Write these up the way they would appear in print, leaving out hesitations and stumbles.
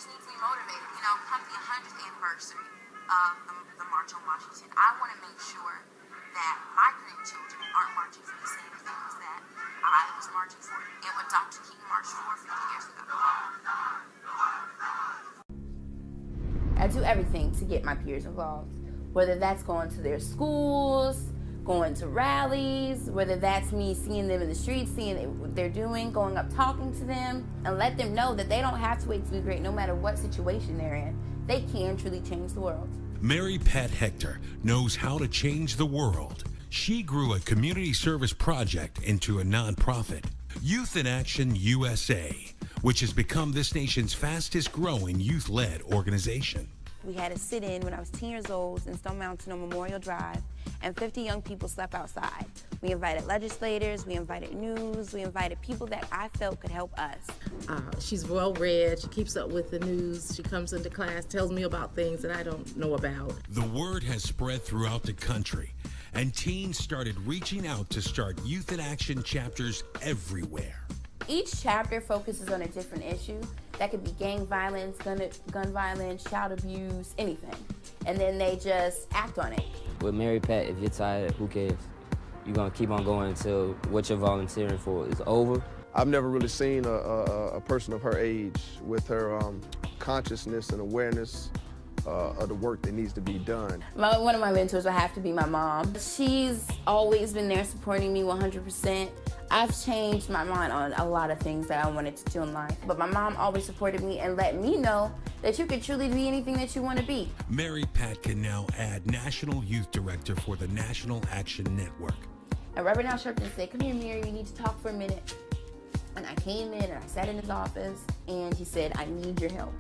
just need to be motivated. You know, come the 100th anniversary of the March on Washington, I want to make sure that my grandchildren aren't marching for the same things that I was marching for and what Dr. King marched for 50 years ago. I do everything to get my peers involved, whether that's going to their schools, going to rallies, whether that's me seeing them in the streets, seeing what they're doing, going up talking to them, and let them know that they don't have to wait to be great no matter what situation they're in. They can truly change the world. Mary Pat Hector knows how to change the world. She grew a community service project into a nonprofit, Youth in Action USA, which has become this nation's fastest growing youth-led organization. We had a sit-in when I was 10 years old in Stone Mountain on Memorial Drive, and 50 young people slept outside. We invited legislators, we invited news, we invited people that I felt could help us. She's well-read, she keeps up with the news, she comes into class, tells me about things that I don't know about. The word has spread throughout the country, and teens started reaching out to start Youth in Action chapters everywhere. Each chapter focuses on a different issue. That could be gang violence, gun violence, child abuse, anything. And then they just act on it. With Mary Pat, if you're tired, who cares? You're gonna keep on going until what you're volunteering for is over. I've never really seen a person of her age with her consciousness and awareness of the work that needs to be done. One of my mentors would have to be my mom. She's always been there supporting me 100%. I've changed my mind on a lot of things that I wanted to do in life, but my mom always supported me and let me know that you could truly be anything that you want to be. Mary Pat can now add National Youth Director for the National Action Network. And Reverend Al Sharpton said, "Come here, Mary, we need to talk for a minute." And I came in and I sat in his office and he said, "I need your help."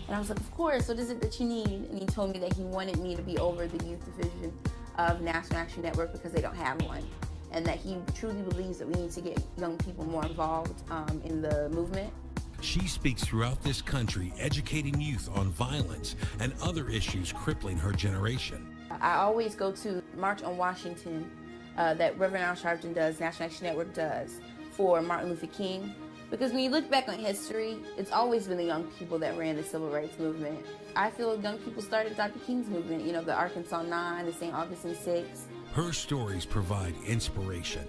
And I was like, "Of course, what is it that you need?" And he told me that he wanted me to be over the youth division of National Action Network because they don't have one. And that he truly believes that we need to get young people more involved in the movement. She speaks throughout this country, educating youth on violence and other issues crippling her generation. I always go to March on Washington that Reverend Al Sharpton does, National Action Network does, for Martin Luther King. Because when you look back on history, it's always been the young people that ran the civil rights movement. I feel young people started Dr. King's movement, you know, the Arkansas 9, the St. Augustine 6. Her stories provide inspiration.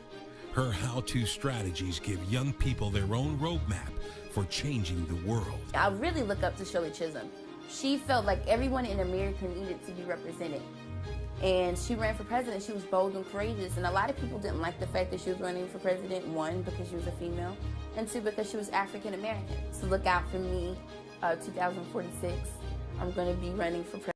Her how-to strategies give young people their own roadmap for changing the world. I really look up to Shirley Chisholm. She felt like everyone in America needed to be represented. And she ran for president. She was bold and courageous. And a lot of people didn't like the fact that she was running for president, one, because she was a female, and two, because she was African American. So look out for me, 2046. I'm going to be running for president.